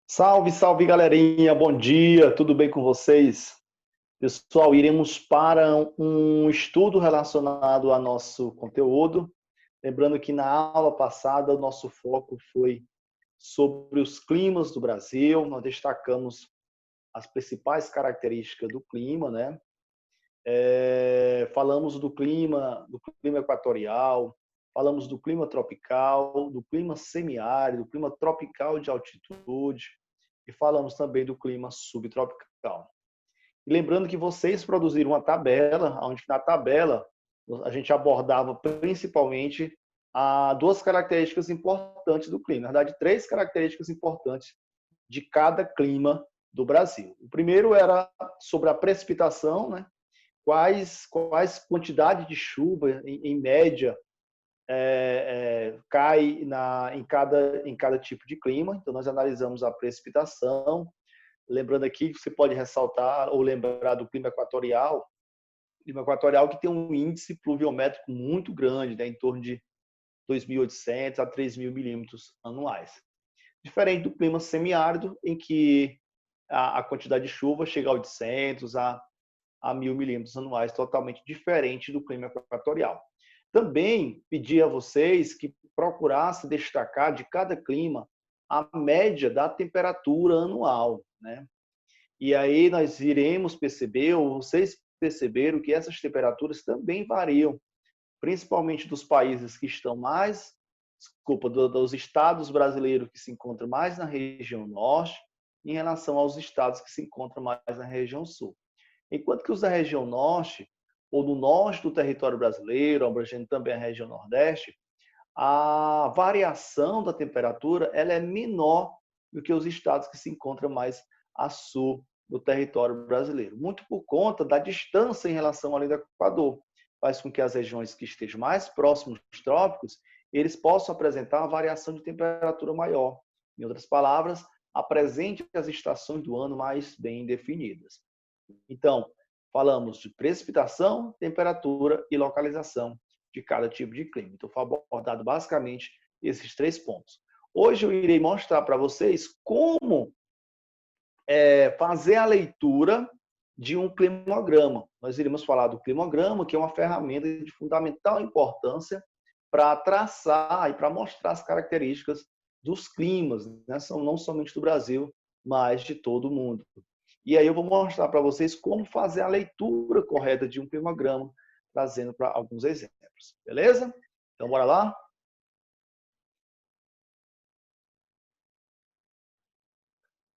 Salve, salve, galerinha. Bom dia. Tudo bem com vocês? Pessoal, iremos para um estudo relacionado ao nosso conteúdo. Lembrando que na aula passada o nosso foco foi sobre os climas do Brasil. Nós destacamos as principais características do clima, né? Falamos do clima equatorial, falamos do clima tropical, do clima semiárido, do clima tropical de altitude e falamos também do clima subtropical. E lembrando que vocês produziram uma tabela, onde na tabela a gente abordava principalmente duas características importantes do clima. Na verdade, três características importantes de cada clima do Brasil. O primeiro era sobre a precipitação, né? Quais quantidade de chuva, em média, cai em cada tipo de clima. Então, nós analisamos a precipitação. Lembrando aqui que você pode ressaltar ou lembrar do clima equatorial que tem um índice pluviométrico muito grande, né, em torno de 2.800 a 3.000 milímetros anuais. Diferente do clima semiárido, em que a quantidade de chuva chega a 800 a 1.000 milímetros anuais, totalmente diferente do clima equatorial. Também pedi a vocês que procurassem destacar de cada clima a média da temperatura anual, né? E aí nós iremos perceber, ou vocês perceberam, que essas temperaturas também variam, principalmente dos países que estão mais, dos estados brasileiros que se encontram mais na região norte, em relação aos estados que se encontram mais na região sul. Enquanto que os da região norte, ou do norte do território brasileiro, abrangendo também a região nordeste, a variação da temperatura ela é menor do que os estados que se encontram mais a sul do território brasileiro. Muito por conta da distância em relação ao linha do Equador. Faz com que as regiões que estejam mais próximas dos trópicos, eles possam apresentar uma variação de temperatura maior. Em outras palavras, apresente as estações do ano mais bem definidas. Então, falamos de precipitação, temperatura e localização de cada tipo de clima. Então, foi abordado basicamente esses três pontos. Hoje eu irei mostrar para vocês como fazer a leitura de um climograma. Nós iremos falar do climograma, que é uma ferramenta de fundamental importância para traçar e para mostrar as características dos climas, né? Não somente do Brasil, mas de todo o mundo. E aí eu vou mostrar para vocês como fazer a leitura correta de um climograma, trazendo para alguns exemplos. Beleza? Então, bora lá?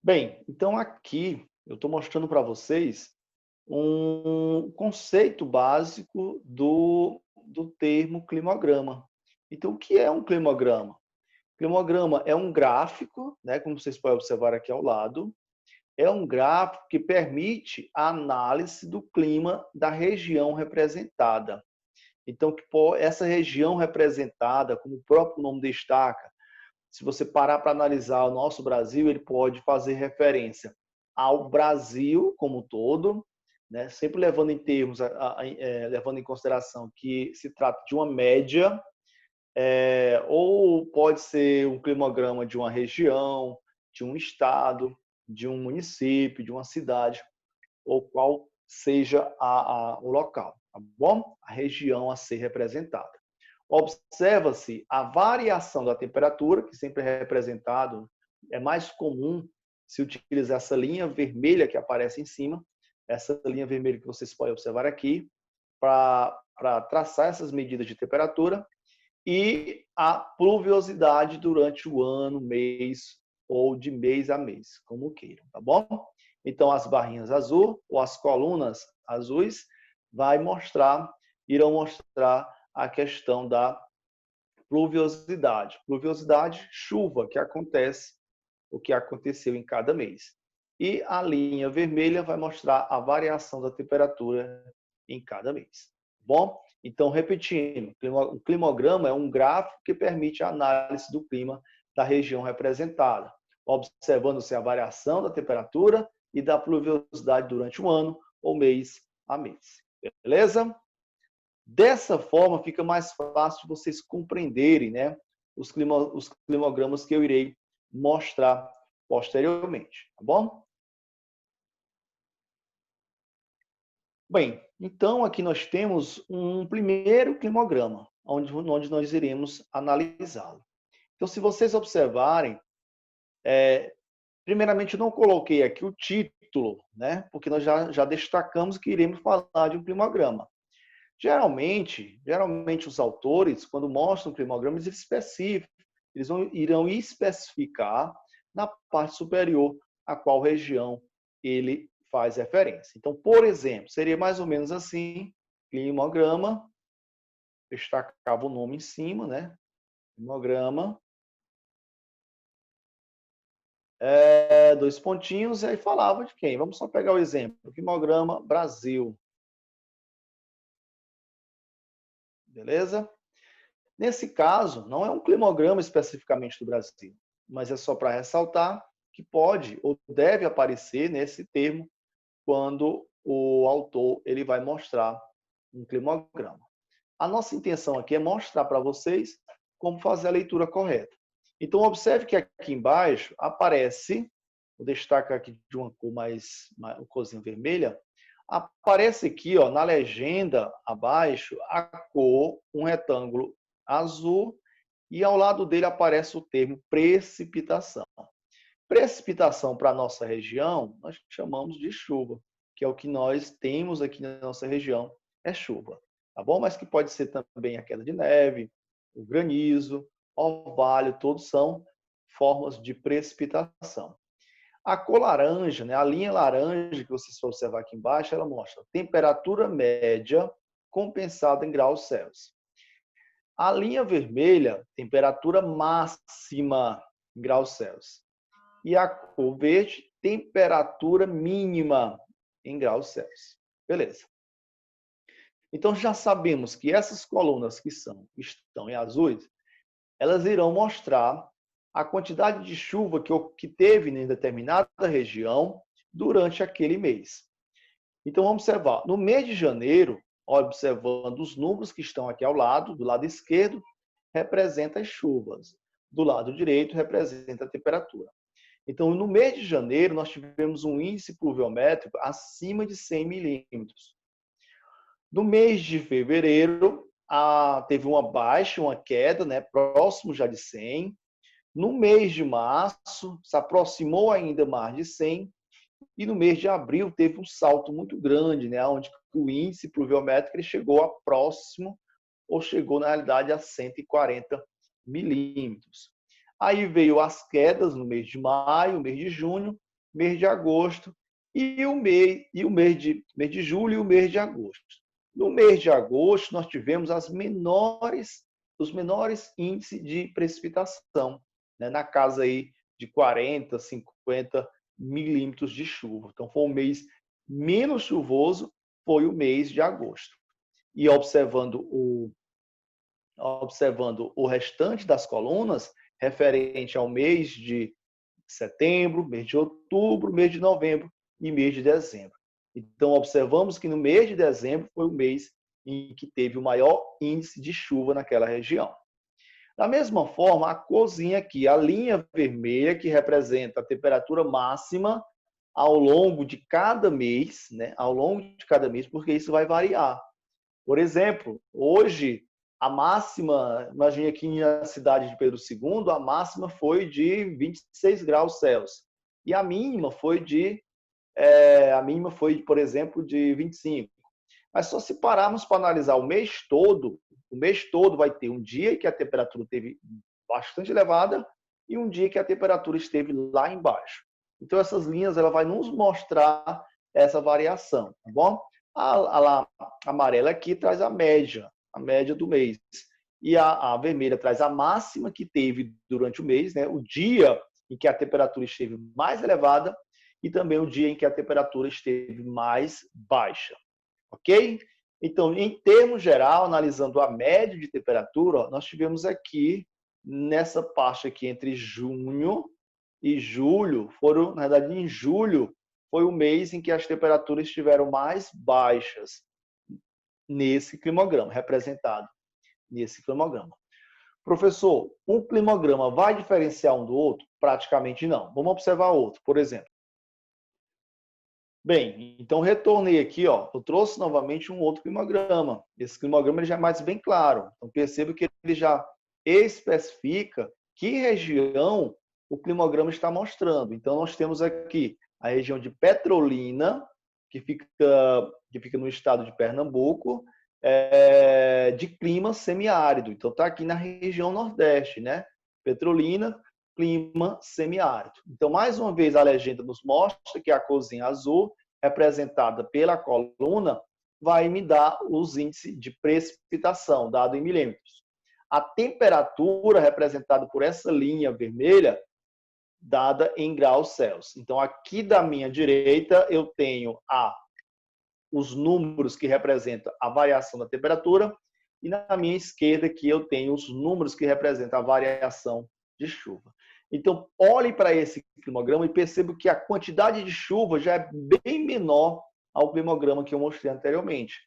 Bem, então aqui eu estou mostrando para vocês um conceito básico do termo climograma. Então, o que é um climograma? Climograma é um gráfico, né, como vocês podem observar aqui ao lado, é um gráfico que permite a análise do clima da região representada. Então, essa região representada, como o próprio nome destaca, se você parar para analisar o nosso Brasil, ele pode fazer referência ao Brasil como um todo, né? Sempre levando em termos, levando em consideração que se trata de uma média, ou pode ser um climograma de uma região, de um estado, de um município, de uma cidade, ou qual seja o local, tá bom? A região a ser representada. Observa-se a variação da temperatura, que sempre é representado, é mais comum se utilizar essa linha vermelha que aparece em cima, essa linha vermelha que vocês podem observar aqui, para traçar essas medidas de temperatura, e a pluviosidade durante o ano, mês ou de mês a mês, como queiram, tá bom? Então, as barrinhas azul ou as colunas azuis irão mostrar a questão da pluviosidade. Pluviosidade, chuva, que acontece, o que aconteceu em cada mês. E a linha vermelha vai mostrar a variação da temperatura em cada mês. Bom, então, repetindo, o climograma é um gráfico que permite a análise do clima da região representada, observando-se a variação da temperatura e da pluviosidade durante o ano ou mês a mês. Beleza? Dessa forma, fica mais fácil vocês compreenderem, né, os climogramas que eu irei mostrar posteriormente, tá bom? Bem, então aqui nós temos um primeiro climograma, onde nós iremos analisá-lo. Então, se vocês observarem, primeiramente eu não coloquei aqui o título, né? Porque nós já destacamos que iremos falar de um climograma. Geralmente os autores, quando mostram climogramas específicos, eles irão especificar na parte superior a qual região ele faz referência. Então, por exemplo, seria mais ou menos assim, climograma, destacava o nome em cima, né? Climograma, dois pontinhos, e aí falava de quem? Vamos só pegar o exemplo, climograma Brasil. Beleza? Nesse caso, não é um climograma especificamente do Brasil, mas é só para ressaltar que pode ou deve aparecer nesse termo quando o autor ele vai mostrar um climograma. A nossa intenção aqui é mostrar para vocês como fazer a leitura correta. Então, observe que aqui embaixo aparece, vou destacar aqui de uma cor uma corzinha vermelha, aparece aqui, ó, na legenda abaixo, a cor, um retângulo azul, e ao lado dele aparece o termo precipitação. Precipitação para a nossa região, nós chamamos de chuva, que é o que nós temos aqui na nossa região, é chuva, tá bom? Mas que pode ser também a queda de neve, o granizo, orvalho, todos são formas de precipitação. A cor laranja, né, a linha laranja que vocês vão observar aqui embaixo, ela mostra temperatura média compensada em graus Celsius. A linha vermelha, temperatura máxima em graus Celsius. E a cor verde, temperatura mínima em graus Celsius. Beleza. Então, já sabemos que essas colunas que estão em azuis, elas irão mostrar a quantidade de chuva que teve em determinada região durante aquele mês. Então, vamos observar. No mês de janeiro, observando os números que estão aqui ao lado, do lado esquerdo, representa as chuvas. Do lado direito, representa a temperatura. Então, no mês de janeiro, nós tivemos um índice pluviométrico acima de 100 milímetros. No mês de fevereiro, teve uma baixa, uma queda, né, próximo já de 100. No mês de março, se aproximou ainda mais de 100. E no mês de abril, teve um salto muito grande, né, onde o índice pluviométrico ele chegou a próximo, ou chegou, na realidade, a 140 milímetros. Aí veio as quedas no mês de maio, mês de junho, mês de agosto e o mês de julho e o mês de agosto. No mês de agosto, nós tivemos os menores índices de precipitação, né, na casa aí de 40, 50 milímetros de chuva. Então, foi o mês menos chuvoso, foi o mês de agosto. E observando o restante das colunas, referente ao mês de setembro, mês de outubro, mês de novembro e mês de dezembro. Então, observamos que no mês de dezembro foi o mês em que teve o maior índice de chuva naquela região. Da mesma forma, a corzinha aqui, a linha vermelha, que representa a temperatura máxima ao longo de cada mês, né? Ao longo de cada mês, porque isso vai variar. Por exemplo, hoje, a máxima, imagine aqui na cidade de Pedro II, a máxima foi de 26 graus Celsius. E a mínima foi por exemplo, de 25. Mas só se pararmos para analisar o mês todo vai ter um dia que a temperatura esteve bastante elevada e um dia que a temperatura esteve lá embaixo. Então, essas linhas ela vai nos mostrar essa variação, tá bom? A amarela aqui traz a média do mês. E a vermelha traz a máxima que teve durante o mês, né? O dia em que a temperatura esteve mais elevada e também o dia em que a temperatura esteve mais baixa. Ok? Então, em termos geral, analisando a média de temperatura, ó, nós tivemos aqui, nessa parte aqui entre junho e julho, na verdade, em julho, foi o mês em que as temperaturas estiveram mais baixas nesse climograma, representado nesse climograma. Professor, um climograma vai diferenciar um do outro? Praticamente não. Vamos observar outro, por exemplo. Bem, então retornei aqui, ó, eu trouxe novamente um outro climograma. Esse climograma ele já é mais bem claro. Então perceba que ele já especifica que região o climograma está mostrando. Então nós temos aqui a região de Petrolina, que fica no estado de Pernambuco, de clima semiárido. Então está aqui na região Nordeste, né? Petrolina, clima semiárido. Então, mais uma vez, a legenda nos mostra que a corzinha azul, representada pela coluna, vai me dar os índices de precipitação, dado em milímetros. A temperatura, representada por essa linha vermelha, dada em graus Celsius. Então, aqui da minha direita, eu tenho os números que representam a variação da temperatura, e na minha esquerda aqui eu tenho os números que representam a variação de chuva. Então, olhe para esse climograma e perceba que a quantidade de chuva já é bem menor ao climograma que eu mostrei anteriormente.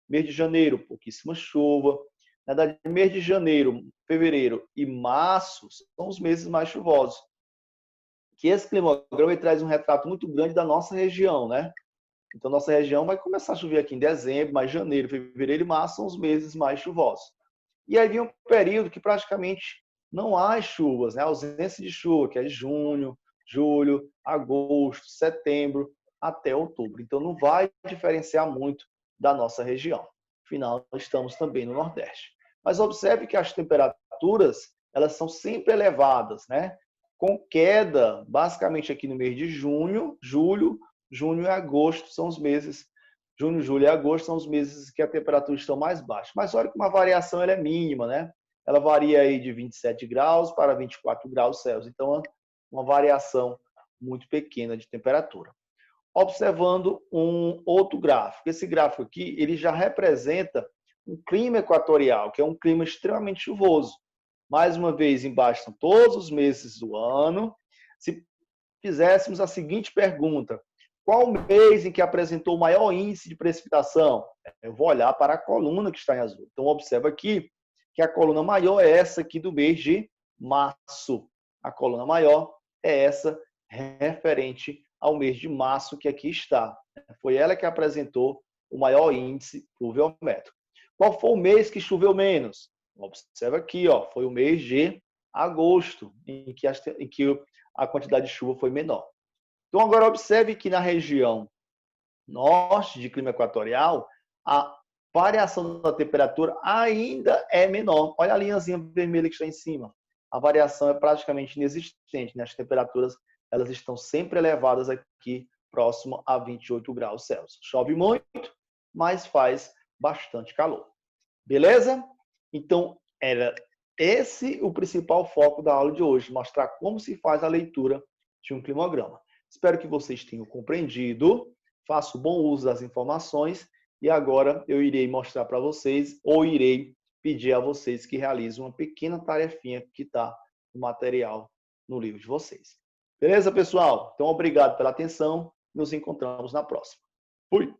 Mês de janeiro, pouquíssima chuva. Na verdade, mês de janeiro, fevereiro e março são os meses mais chuvosos. Que esse climograma traz um retrato muito grande da nossa região, né? Então, nossa região vai começar a chover aqui em dezembro, mas janeiro, fevereiro e março são os meses mais chuvosos. E aí vem um período que praticamente não há chuvas, né? A ausência de chuva, que é junho, julho, agosto, setembro, até outubro. Então, não vai diferenciar muito da nossa região. Afinal, estamos também no Nordeste. Mas observe que as temperaturas, elas são sempre elevadas, né? Com queda, basicamente aqui no mês de junho, julho e agosto são os meses, junho, julho e agosto são os meses que a temperatura está mais baixa. Mas olha que uma variação ela é mínima, né? Ela varia aí de 27 graus para 24 graus Celsius. Então, uma variação muito pequena de temperatura. Observando um outro gráfico. Esse gráfico aqui, ele já representa um clima equatorial, que é um clima extremamente chuvoso. Mais uma vez, embaixo estão todos os meses do ano. Se fizéssemos a seguinte pergunta: qual mês em que apresentou o maior índice de precipitação? Eu vou olhar para a coluna que está em azul. Então, observa aqui que a coluna maior é essa aqui do mês de março. A coluna maior é essa referente ao mês de março que aqui está. Foi ela que apresentou o maior índice pluviométrico. Qual foi o mês que choveu menos? Observa aqui, ó, foi o mês de agosto, em que a quantidade de chuva foi menor. Então, agora observe que na região norte de clima equatorial, a variação da temperatura ainda é menor. Olha a linhazinha vermelha que está em cima. A variação é praticamente inexistente, né? As temperaturas elas estão sempre elevadas aqui, próximo a 28 graus Celsius. Chove muito, mas faz bastante calor. Beleza? Então, era esse o principal foco da aula de hoje, mostrar como se faz a leitura de um climograma. Espero que vocês tenham compreendido, faço bom uso das informações e agora eu irei mostrar para vocês ou irei pedir a vocês que realizem uma pequena tarefinha que está no material no livro de vocês. Beleza, pessoal? Então, obrigado pela atenção. Nos encontramos na próxima. Fui!